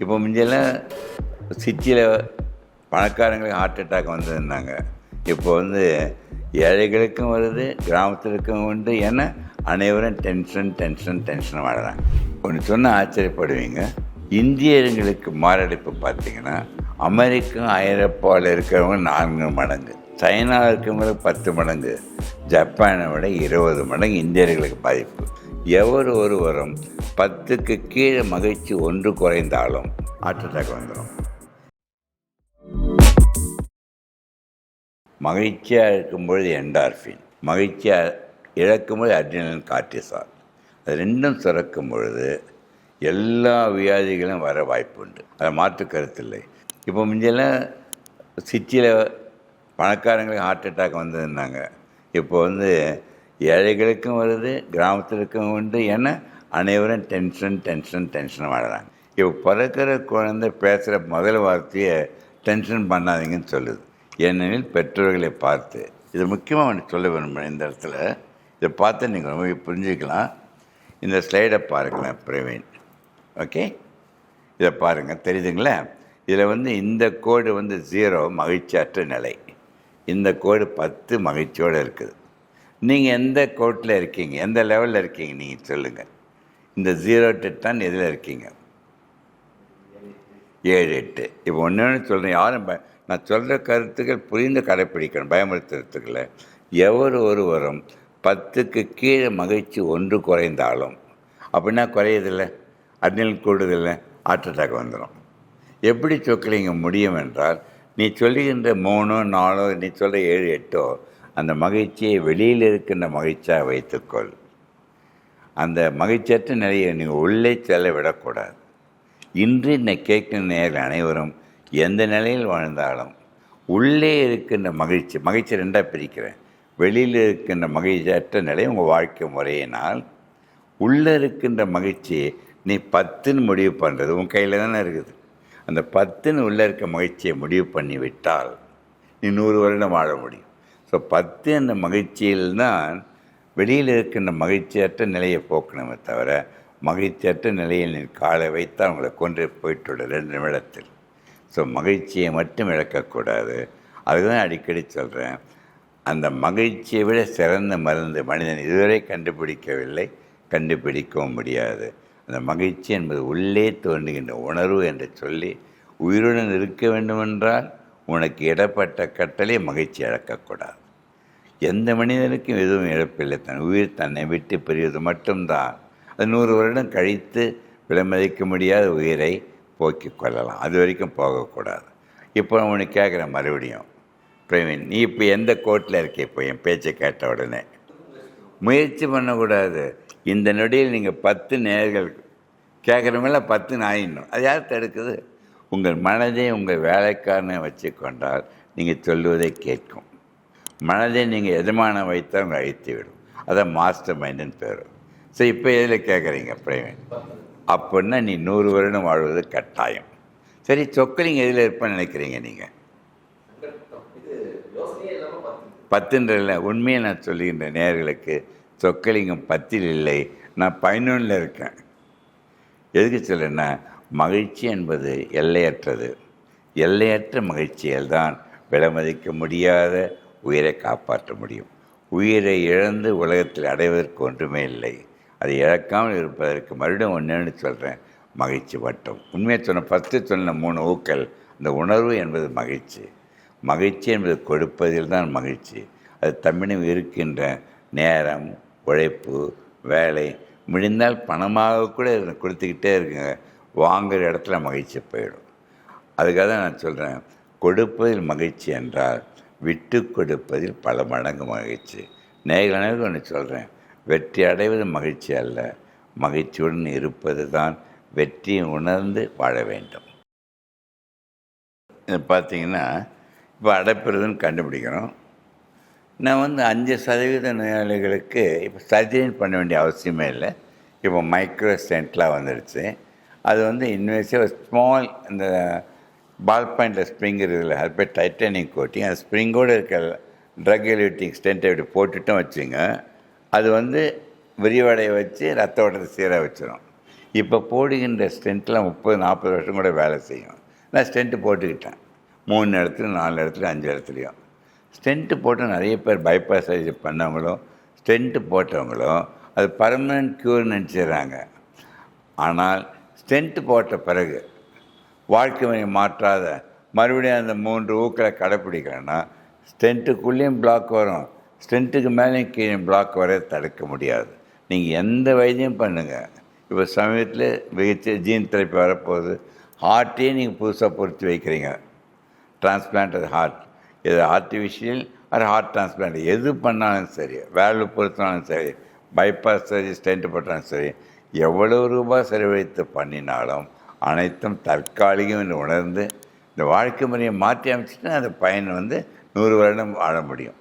இப்போ முந்தியெல்லாம் சிட்டியில் பணக்காரங்களுக்கு ஹார்ட் அட்டாக் வந்ததுன்னாங்க. இப்போ வந்து ஏழைகளுக்கும் வருது, கிராமத்திற்கும் உண்டு. ஏன்னா அனைவரும் டென்ஷன் வாழறாங்க. ஒன்று சொன்னால் ஆச்சரியப்படுவீங்க. இந்தியர்களுக்கு மாரடைப்பு பார்த்தீங்கன்னா அமெரிக்கா, ஐரோப்பாவில் இருக்கிறவங்க 4 மடங்கு, சைனாவில் இருக்கிறவங்க 10 மடங்கு, ஜப்பானை விட 20 மடங்கு இந்தியர்களுக்கு பாதிப்பு. ஒருவரும் 10க்கு கீழே மகிழ்ச்சி ஒன்று குறைந்தாலும் ஹார்ட் அட்டாக் வந்துடும். மகிழ்ச்சியாக இருக்கும்பொழுது என்டார்ஃபின், மகிழ்ச்சியாக இழக்கும்போது அட்ரினலின், கார்டிசால், அது ரெண்டும் சுரக்கும் பொழுது எல்லா வியாதிகளும் வர வாய்ப்பு உண்டு. அதை மாற்று கருத்தில்லை. இப்போ முந்தியெல்லாம் சிட்டியில் பணக்காரங்களுக்கு ஹார்ட் அட்டாக் வந்ததுன்னாங்க. இப்போ வந்து ஏழைகளுக்கும் வருது, கிராமத்திற்கும் உண்டு. ஏன்னா அனைவரும் டென்ஷன் வாழறாங்க. இப்போ பிறக்கிற குழந்தை பேசுகிற முதல் வார்த்தையை டென்ஷன் பண்ணாதீங்கன்னு சொல்லுது. ஏனெனில் பெற்றோர்களை பார்த்து, இது முக்கியமாக ஒன்று சொல்ல விரும்புகிறேன் இந்த இடத்துல. இதை பார்த்து நீங்கள் ரொம்ப புரிஞ்சுக்கலாம். இந்த ஸ்லைடை பாருங்களேன் பிரவீன். ஓகே, இதை பாருங்கள், தெரியுதுங்களா? இதில் வந்து இந்த கோடு வந்து 0 மகிழ்ச்சியற்ற நிலை, இந்த கோடு 10 மகிழ்ச்சியோடு இருக்குது. நீங்கள் எந்த கோட்டில் இருக்கீங்க, எந்த லெவலில் இருக்கீங்க நீங்கள் சொல்லுங்கள். இந்த 0 to 10 எதில் இருக்கீங்க? 7, 8. இப்போ ஒன்று சொல்கிறேன், யாரும் நான் சொல்கிற கருத்துக்கள் புரிந்து கடைப்பிடிக்கணும், பயமுறுத்துறதுக்குள்ள. ஒருவரும் 10க்கு கீழே மகிழ்ச்சி ஒன்று குறைந்தாலும், அப்படின்னா குறையதில்லை, அட்ரினல் கூடுதில்லை, ஹார்ட் அட்டாக் வந்துடும். எப்படி சொக்கலிங்க முடியும் என்றால், நீ சொல்லுகின்ற 3, 4, நீ சொல்கிற 7, 8 அந்த மகிழ்ச்சியை வெளியில் இருக்கின்ற மகிழ்ச்சியாக வைத்துக்கொள். அந்த மகிழ்ச்சியற்ற நிலையை நீங்கள் உள்ளே செல்ல விடக்கூடாது. இன்று என்னை கேட்கிற நேயர்கள் அனைவரும் எந்த நிலையில் வாழ்ந்தாலும் உள்ளே இருக்கின்ற மகிழ்ச்சி 2ஆக பிரிக்கிறேன். வெளியில் இருக்கின்ற மகிழ்ச்சியற்ற நிலை உங்கள் வாழ்க்கை முறையினால், உள்ளே இருக்கின்ற மகிழ்ச்சி நீ 10ன்னு முடிவு பண்ணுறது உன் கையில் தானே இருக்குது. அந்த 10ன்னு உள்ளே இருக்க மகிழ்ச்சியை முடிவு பண்ணி விட்டால் நீ 100 வருடம் வாழ முடியும். ஸோ 10 அந்த மகிழ்ச்சியில்தான் வெளியில் இருக்கின்ற மகிழ்ச்சியற்ற நிலையை போக்கணுமே தவிர, மகிழ்ச்சியற்ற நிலையில் நீ காலை வைத்தால் உங்களை கொண்டு போயிட்டுள்ள 2 நிமிடத்தில். ஸோ மகிழ்ச்சியை மட்டும் இழக்கக்கூடாது. அதுதான் அடிக்கடி சொல்கிறேன். அந்த மகிழ்ச்சியை விட சிறந்த மருந்து மனிதன் இதுவரை கண்டுபிடிக்கவில்லை, கண்டுபிடிக்கவும் முடியாது. அந்த மகிழ்ச்சி என்பது உள்ளே தோன்றுகின்ற உணர்வு என்று சொல்லி, உயிருடன் இருக்க வேண்டுமென்றால் உனக்கு இடப்பட்ட கட்டளை மகிழ்ச்சி இழக்கக்கூடாது. எந்த மனிதனுக்கும் எதுவும் இழப்பில்லை. தன் உயிர் தன்னை விட்டு பிரிவது மட்டும்தான். அது 100 வருடம் கழித்து விலைமதிக்க முடியாத உயிரை போக்கிக் கொள்ளலாம். அது வரைக்கும் போகக்கூடாது. இப்போ நான் உனக்கு கேட்குறேன் மறுபடியும், பிரவீன், நீ இப்போ எந்த கோர்ட்டில் இருக்க? இப்போ என் பேச்சை கேட்ட உடனே முயற்சி பண்ணக்கூடாது. இந்த நொடியில் நீங்கள் 10 நேயர்கள் கேட்குறவங்கள 10 ஆயிடணும். அது யார் தடுக்குது? உங்கள் மனதை உங்கள் வேலைக்காரனை வச்சு கொண்டால் நீங்கள் சொல்லுவதை கேட்கும். மனதை நீங்கள் எஜமான வைத்தால் உங்களை அழித்து விடும். அதான் மாஸ்டர் மைண்டுன்னு பேர். ஸோ இப்போ எதில் கேட்குறீங்க பிரவீன்? அப்படின்னா நீ 100 வருடம் வாழ்வது கட்டாயம். சரி, சொக்கலிங்க எதில் இருப்பேன்னு நினைக்கிறீங்க நீங்கள்? 10ன்றதில்ல, உண்மையை நான் சொல்லுகின்ற நேயர்களுக்கு சொக்கலிங்கம் 10ல் இல்லை, நான் 11ல் இருக்கேன். எதுக்கு சொல்லுன்னா, மகிழ்ச்சி என்பது எல்லையற்றது. எல்லையற்ற மகிழ்ச்சியில் தான் விலைமதிக்க முடியாத உயிரை காப்பாற்ற முடியும். உயிரை இழந்து உலகத்தில் அடைவதற்கு ஒன்றுமே இல்லை. அதை இழக்காமல் இருப்பதற்கு மறுபடியும் ஒன்றுன்னு சொல்கிறேன், மகிழ்ச்சி மட்டும். உண்மையை சொன்ன 10 சொன்ன 3 ஊக்கள். அந்த உணர்வு என்பது மகிழ்ச்சி. மகிழ்ச்சி என்பது கொடுப்பதில் தான் மகிழ்ச்சி. அது தம்மிடம் இருக்கின்ற நேரம், உழைப்பு, வேலை, முடிந்தால் பணமாக கூட கொடுத்துக்கிட்டே இருக்குங்க. வாங்குகிற இடத்துல மகிழ்ச்சி போயிடும். அதுக்காக தான் நான் சொல்கிறேன், கொடுப்பதில் மகிழ்ச்சி என்றால் விட்டு கொடுப்பதில் பல மடங்கு மகிழ்ச்சி. நேயர்களுக்கு ஒன்று சொல்கிறேன், வெற்றி அடைவது மகிழ்ச்சி அல்ல, மகிழ்ச்சியுடன் இருப்பது தான் வெற்றியை உணர்ந்து வாழ வேண்டும். இது பார்த்திங்கன்னா, இப்போ அடைப்புறதுன்னு கண்டுபிடிக்கிறோம். நான் 5% நோயாளிகளுக்கு இப்போ சர்ஜரி பண்ண வேண்டிய அவசியமே இல்லை. இப்போ மைக்ரோ ஸ்டென்ட்லாம் வந்துடுச்சு. அது இன்வேசிவ் ஸ்மால், இந்த பால் பாயிண்டில் ஸ்ப்ரிங் இருக்குதுல்ல, அது போய் டைட்டானிக் கோட்டிங், அது ஸ்ப்ரிங்கோடு இருக்க ட்ரக் எலிவேட்டிங் ஸ்டென்ட்டை இப்படி போட்டுட்டும் வச்சுங்க. அது விரிவடைய வச்சு ரத்த ஓட்டத்தை சீராக வச்சிடும். இப்போ போடுகின்ற ஸ்டென்ட்டில் 30-40 வருஷம் கூட வேலை செய்யும். நான் ஸ்டென்ட்டு போட்டுக்கிட்டேன். 3 இடத்துல, 4 இடத்துல, 5 இடத்துலையும். ஸ்டென்ட்டு போட்டு நிறைய பேர் பைபாஸ் சர்ஜரி பண்ணவங்களும், ஸ்டென்ட்டு போட்டவங்களும் அது பர்மனன்ட் க்யூர் நினச்சிடுறாங்க. ஆனால் ஸ்டென்ட்டு போட்ட பிறகு வாழ்க்கை முறை மாற்றாத மறுபடியும் அந்த 3 ஊக்களை கடைப்பிடிக்கிறேன்னா ஸ்டென்ட்டுக்குள்ளேயும் பிளாக் வரும், ஸ்டென்ட்டுக்கு மேலேயும் கீழே பிளாக் வர தடுக்க முடியாது. நீங்கள் எந்த வைத்தியம் பண்ணுங்கள். இப்போ சமீபத்தில் மிகச்சி ஜீன் தெரப்பி வரப்போகுது. ஹார்ட்டையே நீங்கள் புதுசாக பொருத்தி வைக்கிறீங்க. டிரான்ஸ்பிளான்ட் அது ஹார்ட், இது ஆர்டிஃபிஷியல் அது ஹார்ட் டிரான்ஸ்பிளான்ட் எது பண்ணாலும் சரி, வேல்வு பொறுத்தினாலும் சரி, பைபாஸ் சரி, ஸ்டென்ட் போட்டாலும் சரி, எவ்வளவு ரூபாய் செலவழித்து பண்ணினாலும் அனைத்தும் தற்காலிகம் என்று உணர்ந்து இந்த வாழ்க்கை முறையை மாற்றி அமைச்சிட்டு அந்த பயன் 100 வருடம் வாழ முடியும்.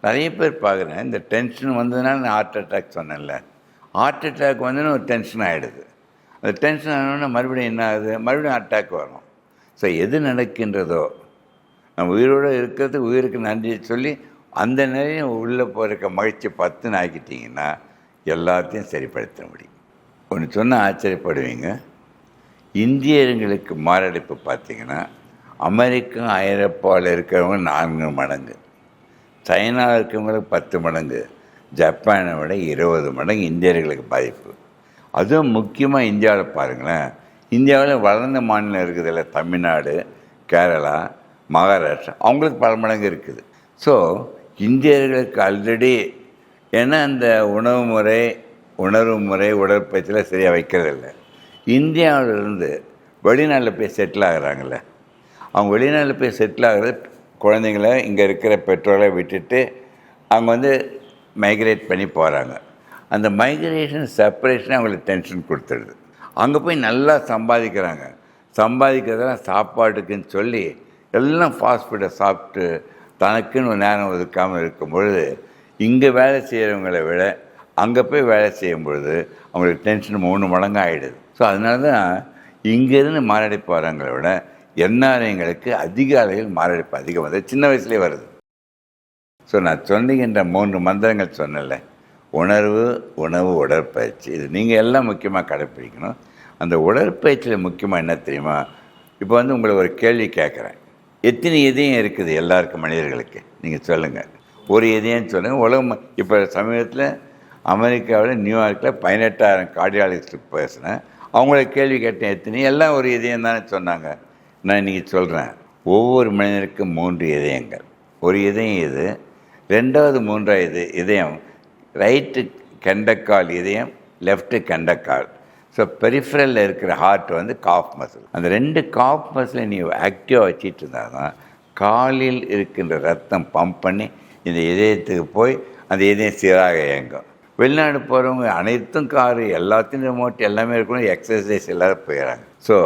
நிறைய பேர் பார்க்குறேன், இந்த டென்ஷன் வந்ததுனால நான் ஹார்ட் அட்டாக் சொன்னேன்ல, ஹார்ட் அட்டாக் வந்துன்னு ஒரு டென்ஷன் ஆகிடுது. அந்த டென்ஷன் ஆனோன்னா மறுபடியும் என்ன ஆகுது, மறுபடியும் அட்டாக் வரும். ஸோ எது நடக்கின்றதோ நம்ம உயிரோடு இருக்கிறது உயிருக்கு நன்றி சொல்லி அந்த நிலையும் உள்ளே போகிற மகிழ்ச்சி 10 ஆக்கிட்டிங்கன்னா எல்லாத்தையும் சரிப்படுத்த முடியும். ஒன்று சொன்னால் ஆச்சரியப்படுவீங்க, இந்தியர்களுக்கு மாரடைப்பு பார்த்திங்கன்னா அமெரிக்கா ஐரோப்பாவில் இருக்கிறவங்க 4 மடங்கு, சைனாவில் இருக்கிறவங்களுக்கு 10 மடங்கு, ஜப்பானை விட 20 மடங்கு இந்தியர்களுக்கு பாதிப்பு. அதுவும் முக்கியமாக இந்தியாவில் பாருங்களேன், இந்தியாவில் வளர்ந்த மாநிலம் இருக்குதுல்ல, தமிழ்நாடு, கேரளா, மகாராஷ்டிரா, அவங்களுக்கு பல மடங்கு இருக்குது. ஸோ இந்தியர்களுக்கு ஆல்ரெடி ஏன்னா அந்த உணர்வு முறை உடற்பயிற்சியில் சரியாக வைக்கிறதில்ல. இந்தியாவிலிருந்து வெளிநாட்டில் போய் செட்டில் ஆகிறாங்கள, அவங்க வெளிநாட்டில் போய் செட்டில் ஆகிறது குழந்தைங்கள இங்கே இருக்கிற பெற்றோரை விட்டுட்டு அவங்க மைக்ரேட் பண்ணி போகிறாங்க. அந்த மைக்ரேஷன் செப்பரேஷன் அவங்களுக்கு டென்ஷன் கொடுத்துடுது. அங்கே போய் நல்லா சம்பாதிக்கிறாங்க. சம்பாதிக்கிறதெல்லாம் சாப்பாட்டுக்குன்னு சொல்லி எல்லாம் ஃபாஸ்ட் ஃபுட்டை சாப்பிட்டு தனக்குன்னு ஒரு நேரம் ஒதுக்காமல் இருக்கும் பொழுது இங்கே வேலை செய்கிறவங்களை விட அங்கே போய் வேலை செய்யும் பொழுது அவங்களுக்கு டென்ஷன் 3 மடங்கு ஆகிடுது. ஸோ அதனால தான் இங்கேருந்து மாரடைப்பு வரவங்களை விட என்ஆர்ஐங்களுக்கு அதிக அளவில் மாரடைப்பு அதிகம் வருது, சின்ன வயசுலேயே வருது. ஸோ நான் சொன்னிக்கின்ற 3 மந்திரங்கள் சொன்னல, உணர்வு, உணவு, உடற்பயிற்சி, இது நீங்கள் எல்லாம் முக்கியமாக கடைப்பிடிக்கணும். அந்த உடற்பயிற்சியில் முக்கியமாக என்ன தெரியுமா, இப்போ உங்களை ஒரு கேள்வி கேட்குறேன், எத்தனை இதயம் இருக்குது எல்லாருக்கும் மனிதர்களுக்கு நீங்கள் சொல்லுங்கள். ஒரு இதயம்னு சொல்லுங்கள். உலகம் இப்போ சமீபத்தில் அமெரிக்காவில் நியூயார்க்கில் 18,000 கார்டியாலஜிஸ்ட் பேசினேன். அவங்கள கேள்வி கேட்டேன், எத்தனை, எல்லாம் ஒரு இதயம் தானே சொன்னாங்க. நான் இன்றைக்கி சொல்கிறேன், ஒவ்வொரு மனிதனுக்கும் 3 இதயங்கள். ஒரு இதயம் இது, 2வது 3வது இதயம் ரைட்டு கெண்டக்கால் இதயம், லெஃப்ட்டு கெண்டக்கால். ஸோ பெரிஃபரலில் இருக்கிற ஹார்ட் காஃப் மசில். அந்த 2 காஃப் மசிலை நீ ஆக்டிவாக வச்சிட்டு இருந்தால் தான் காலில் இருக்கின்ற ரத்தம் பம்ப் பண்ணி இந்த இதயத்துக்கு போய் அந்த இதயம் சீராக இயங்கும். வெளிநாடு போகிறவங்க அனைத்தும் காரு எல்லாத்தையும் ரிமோட் எல்லாமே இருக்கணும், எக்ஸசைஸ் எல்லோரும் போயிடறாங்க. ஸோ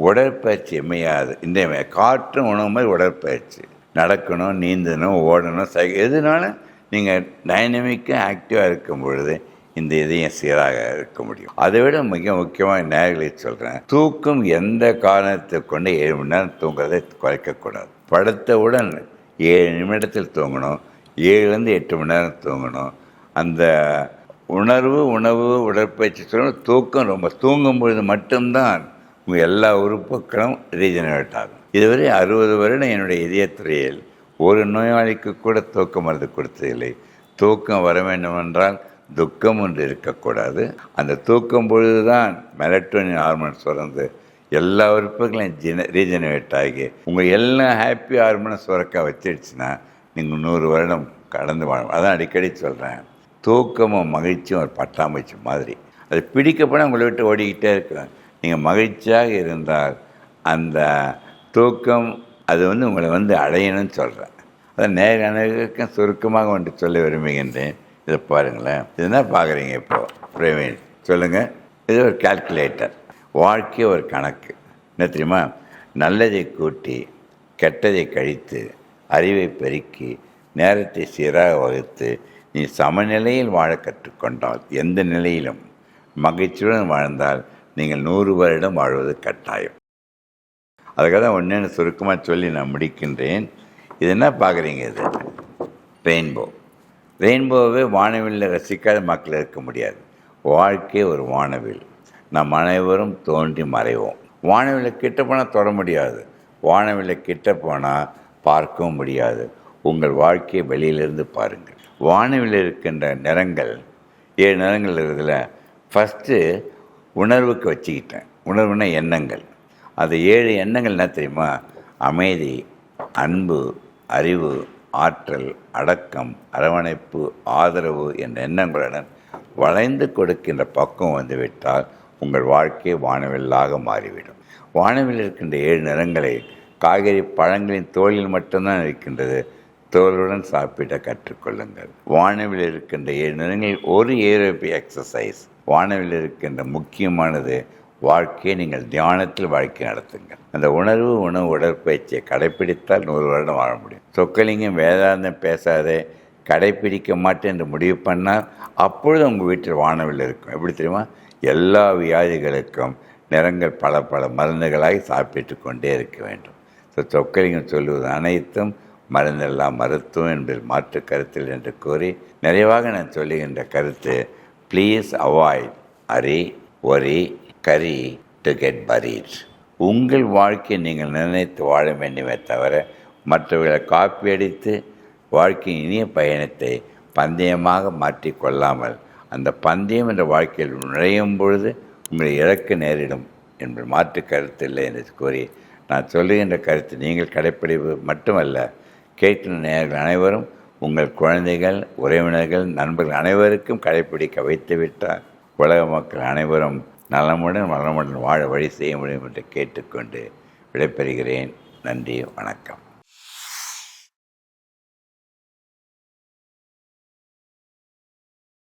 உடற்பயிற்சி எம்மையாது. இந்த காற்றும் உணவு மாதிரி உடற்பயிற்சி, நடக்கணும், நீந்தணும், ஓடணும், எதுனாலும் நீங்கள் டைனமிக்காக ஆக்டிவாக இருக்கும் பொழுது இந்த இதயம் சீராக இருக்க முடியும். அதை விட மிக முக்கியமாக நேர்களை சொல்கிறேன், தூக்கம் எந்த காரணத்தை கொண்டு 7 மணி நேரம் தூங்குறதை குறைக்கக்கூடாது. படுத்தவுடன் 7 நிமிடத்தில் தூங்கணும், 7லேருந்து 8 மணி நேரம் தூங்கணும். அந்த உணர்வு, உணவு, உடற்பயிற்சி சொல்லணும். தூக்கம் ரொம்ப தூங்கும் பொழுது மட்டும்தான் உங்கள் எல்லா உறுப்புகளும் ரீஜெனரேட் ஆகும். இதுவரை 60 வருடம் என்னுடைய இதயத்துறையில் ஒரு நோயாளிக்கு கூட தூக்க மருந்து கொடுத்ததில்லை. தூக்கம் வர வேண்டுமென்றால் துக்கம் ஒன்று இருக்கக்கூடாது. அந்த தூக்கம் பொழுது தான் மெலட்டோனின் ஹார்மோன் சுரந்து எல்லா உறுப்புகளையும் ரீஜெனரேட் ஆகி உங்கள் எல்லா ஹாப்பி ஹார்மோனை சுரக்க வச்சிடுச்சுன்னா நீங்கள் 100 வருடம் கடந்து வாழும். அதான் அடிக்கடி சொல்கிறேன், தூக்கமும் மகிழ்ச்சியும் ஒரு பட்டாம்பூச்சி மாதிரி. அது பிடிக்கப்பட உங்களை விட்டு ஓடிக்கிட்டே இருக்கிறேன். நீங்கள் மகிழ்ச்சியாக இருந்தால் அந்த தூக்கம் அது உங்களை அடையணும்னு சொல்கிறேன். அதான் அனைவருக்கும் சுருக்கமாக சொல்ல விரும்புகின்றேன். இதை பாருங்களேன், இது என்ன பார்க்குறீங்க இப்போது பிரவீன், சொல்லுங்கள். இது ஒரு கால்குலேட்டர், வாழ்க்கை ஒரு கணக்கு. என்ன தெரியுமா, நல்லதை கூட்டி கெட்டதை கழித்து அறிவை பெருக்கி நேரத்தை சீராக வகுத்து நீ சமநிலையில் வாழ கற்றுக்கொண்டால் எந்த நிலையிலும் மகிழ்ச்சியுடன் வாழ்ந்தால் நீங்கள் 100 வருடம் வாழ்வது கட்டாயம். அதுக்காக தான் ஒன்று சுருக்கமாக சொல்லி நான் முடிக்கின்றேன். இது என்ன பார்க்குறீங்க, இது ரெயின்போ. ரெயின்போவை வானவில்லை ரசிக்காத மக்கள் இருக்க முடியாது. வாழ்க்கை ஒரு வானவில். நம் அனைவரும் தோன்றி மறைவோம். வானவில்லை கிட்ட போனால் தொட முடியாது, வானவில்லை கிட்ட போனால் பார்க்கவும் முடியாது. உங்கள் வாழ்க்கையை வெளியிலிருந்து பாருங்கள். வானவில் இருக்கின்ற நிறங்கள் 7 நிறங்கள் இருக்குதுல. ஃபஸ்ட்டு உணர்வுக்கு வச்சுக்கிட்டேன். உணர்வுனா எண்ணங்கள். அது 7 எண்ணங்கள் என்ன தெரியுமா? அமைதி, அன்பு, அறிவு, ஆற்றல், அடக்கம், அரவணைப்பு, ஆதரவு என்ற எண்ணங்களுடன் வளைந்து கொடுக்கின்ற பக்குவம் வந்துவிட்டால் உங்கள் வாழ்க்கை வானவில்லாக மாறிவிடும். வானவில் இருக்கின்ற 7 நிறங்களை காய்கறி பழங்களின் தோலில் மட்டும்தான் இருக்கின்றது. தோலுடன் சாப்பிட கற்றுக்கொள்ளுங்கள். வானவில் இருக்கின்ற 7 நிறங்களில் ஒரு ஏரோபி எக்ஸசைஸ். வானவில் இருக்கின்ற முக்கியமானது வாழ்க்கையை நீங்கள் தியானத்தில் வாழ்க்கை நடத்துங்கள். அந்த உணர்வு உடற்பயிற்சியை கடைப்பிடித்தால் 100 வருடம் வாழ முடியும். சொக்கலிங்கம் வேதாந்தம் பேசாதே, கடைப்பிடிக்க மாட்டேன் என்று முடிவு பண்ணால் அப்பொழுது உங்கள் வீட்டில் வானவில் இருக்கும். எப்படி தெரியுமா? எல்லா வியாதிகளுக்கும் நிறங்கள் பல மருந்துகளாய் சாப்பிட்டு கொண்டே இருக்க வேண்டும். சொக்கலிங்கம் சொல்லுவது அனைத்தும் மருந்தெல்லாம் மருத்துவம் என்பதில் மாற்று கருத்தில் என்று கூறி நிறைவாக நான் சொல்லுகின்ற கருத்து, please avoid hurry worry curry to get buried. உங்கள் வாழ்க்கையை நீங்கள் நிர்ணயித்து வாழ வேண்டுமே தவிர மற்றவர்களை காப்பி அடித்து வாழ்க்கையின் இனிய பயணத்தை பந்தயமாக மாற்றிக்கொள்ளாமல் அந்த பந்தயம் என்ற வாழ்க்கையில் நுழையும் பொழுது உங்களை இழக்க நேரிடும் என்பது மாற்று கருத்து இல்லை என்று கூறி நான் சொல்லுகின்ற கருத்து நீங்கள் கடைப்பிடிப்பு மட்டுமல்ல, கேட்கின்ற நேயர்கள் அனைவரும் உங்கள் குழந்தைகள், உறவினர்கள், நண்பர்கள் அனைவருக்கும் கடைப்பிடிக்க வைத்துவிட்டால் உலக மக்கள் அனைவரும் நலமுடன் வளமுடன் வாழ வழி செய்ய முடியும் என்று கேட்டுக்கொண்டு விடைபெறுகிறேன். நன்றி, வணக்கம்.